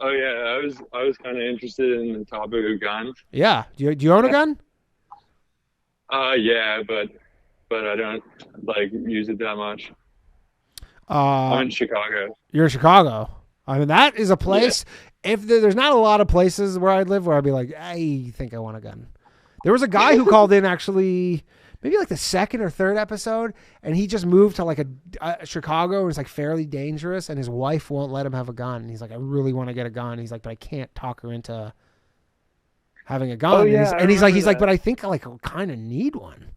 Oh yeah, I was kind of interested in the topic of guns. Yeah. Do you own a gun? Yeah, but I don't like use it that much. I'm Uh, in Chicago. you're in Chicago. I mean, that is a Yeah. place. If there's not a lot of places where I live where I'd be like, I think I want a gun. There was a guy who called in actually, maybe like the second or third episode, and he just moved to like a Chicago, and it's like fairly dangerous, and his wife won't let him have a gun. And he's like, I really want to get a gun. He's like, but I can't talk her into having a Oh gun. And yeah, he's I and he's like, remember he's like, that. but I think I kind of need one.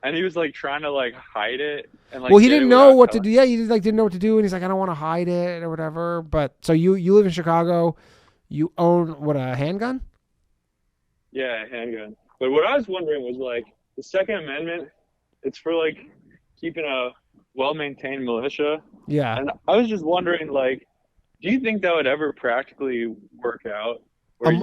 And he was like trying to like hide it and Well, like he get it didn't know without what to telling. do. Yeah, he like didn't know what to do, and he's like, I don't want to hide it or whatever. But so you live in Chicago, you own what, a handgun? Yeah, handgun. But what I was wondering was like the Second Amendment, it's for like keeping a well-maintained militia. Yeah. And I was just wondering like, do you think that would ever practically work out where Um.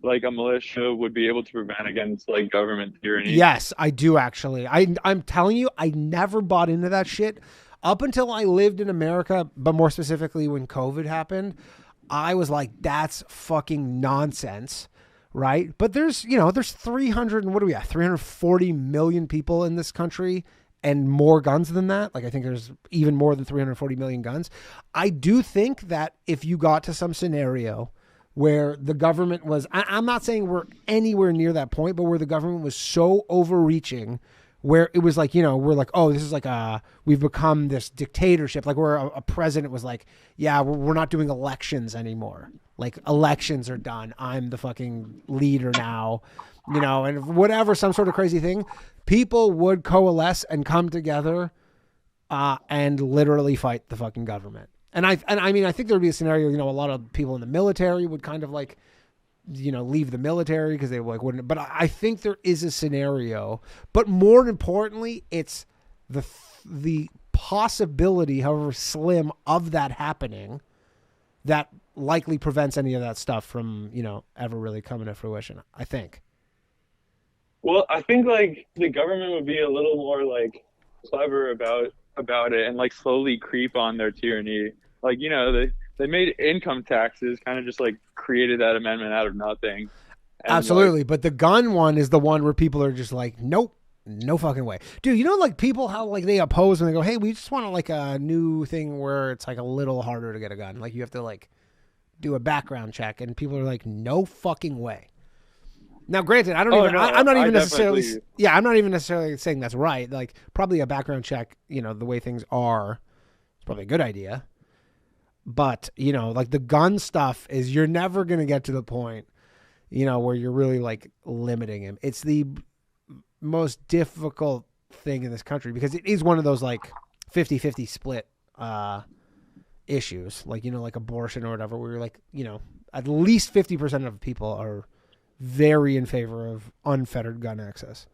like a militia would be able to prevent against like government tyranny? Yes, I do actually. I'm telling you, I never bought into that shit up until I lived in America, but more specifically when COVID happened. I was like, that's fucking nonsense, right? But there's 300 and what do we have? 340 million people in this country and more guns than that. Like I think there's even more than 340 million guns. I do think that if you got to some scenario where the government was, I'm not saying we're anywhere near that point, but where the government was so overreaching where it was like, we're like, oh, this is like we've become this dictatorship. Like where a president was like, yeah, we're not doing elections anymore. Like elections are done. I'm the fucking leader now, and whatever, some sort of crazy thing. People would coalesce and come together and literally fight the fucking government. And I mean, I think there would be a scenario, a lot of people in the military would kind of like, leave the military because they like wouldn't. But I think there is a scenario. But more importantly, it's the possibility, however slim, of that happening that likely prevents any of that stuff from ever really coming to fruition. I think. Well, I think like the government would be a little more like clever about it and like slowly creep on their tyranny. Like, they made income taxes kind of just like created that amendment out of nothing. And like, Absolutely, but the gun one is the one where people are just like, nope, no fucking way, dude. Like people how like they oppose when they go, hey, we just want like a new thing where it's like a little harder to get a gun. Like you have to like do a background check, and people are like, no fucking way. Now, granted, I don't oh even. no, I'm not I even definitely necessarily. believe you. Yeah, I'm not even necessarily saying that's right. Like probably a background check, the way things are, it's probably a good idea. But like the gun stuff is, you're never gonna get to the point where you're really like limiting him. It's the most difficult thing in this country because it is one of those like 50-50 split issues, like like abortion or whatever, where you're like, at least 50% of people are very in favor of unfettered gun access.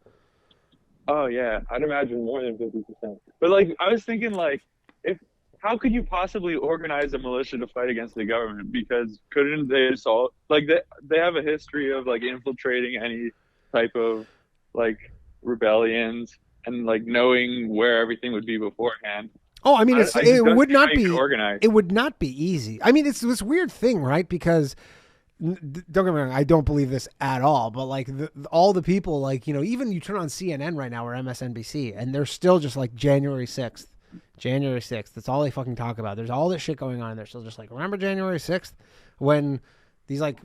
Oh yeah, I'd imagine more than 50%. But like, I was thinking like, if how could you possibly organize a militia to fight against the government? Because couldn't they assault like they have a history of like infiltrating any type of like rebellions and like knowing where everything would be beforehand. Oh, I mean, I it just don't would see how not you could be. organize. It would not be easy. I mean, it's this weird thing, right? Because don't get me wrong, I don't believe this at all. But like all the people, like even you turn on CNN right now or MSNBC, and they're still just like January 6th, January 6th. That's all they fucking talk about. There's all this shit going on. They're still just like, remember January 6th when these like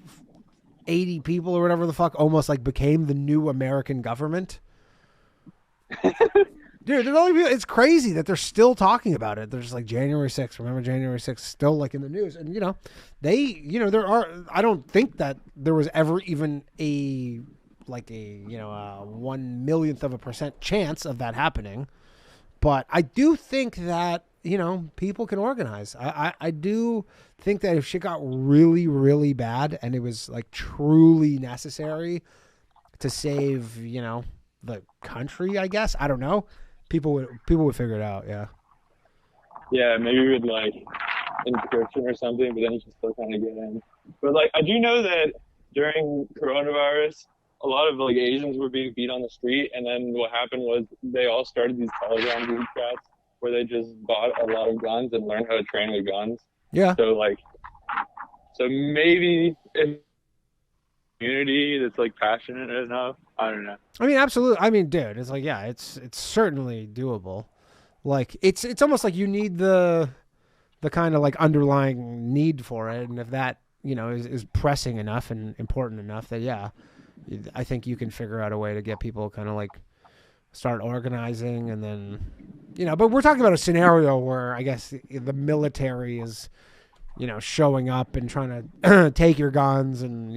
80 people or whatever the fuck almost like became the new American government. Dude, it's crazy that they're still talking about it. They're just like January 6th. Remember January 6th? Still like in the news, and there are. I don't think that there was ever even a like a 1 millionth of a percent chance of that happening. But I do think that people can organize. I do think that if shit got really really bad and it was like truly necessary to save the country, I guess, I don't know, people would figure it out. Yeah. Yeah, maybe with like encryption or something, but then you can still kind of get in. But like, I do know that during coronavirus, a lot of like Asians were being beat on the street, and then what happened was they all started these Telegram group chats where they just bought a lot of guns and learned how to train with guns. Yeah. So like, So maybe if community that's like passionate enough, I don't know. I mean, absolutely. I mean, dude, it's like, yeah, it's certainly doable. Like, it's almost like you need the kind of like underlying need for it, and if that is pressing enough and important enough, that yeah, I think you can figure out a way to get people kind of like start organizing, and then But we're talking about a scenario where I guess the military is showing up and trying to take your guns, and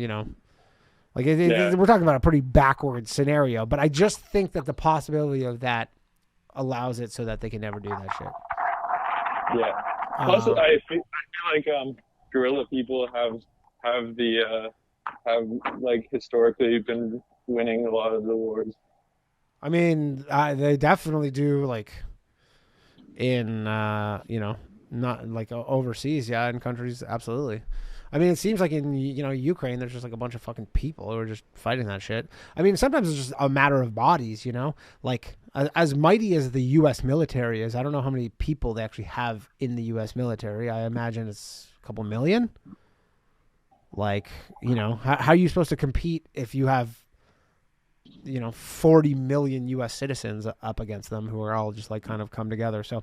like Yeah, we're talking about a pretty backward scenario. But I just think that the possibility of that allows it so that they can never do that shit. yeah. Plus, Uh, I feel like guerrilla people have the have like historically been winning a lot of the wars. I mean, they definitely do, like in not like overseas, yeah, in countries, absolutely. I mean, it seems like in Ukraine, there's just like a bunch of fucking people who are just fighting that shit. I mean, sometimes it's just a matter of bodies, like as mighty as the U.S. military is. I don't know how many people they actually have in the U.S. military. I imagine it's a couple million. Like, how are you supposed to compete if you have 40 million U.S. citizens up against them who are all just like kind of come together? So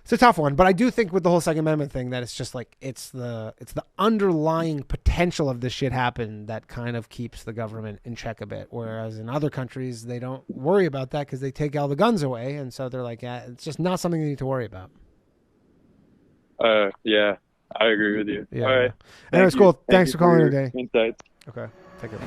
it's a tough one, but I do think with the whole Second Amendment thing that it's just like it's the underlying potential of this shit happen that kind of keeps the government in check a bit. Whereas in other countries, they don't worry about that because they take all the guns away, and so they're like, yeah, it's just not something they need to worry about. Yeah, I agree with you. Yeah. All right. Anyways, Thank you. cool. Thank Thanks you for for calling your today. insights. Okay, take care.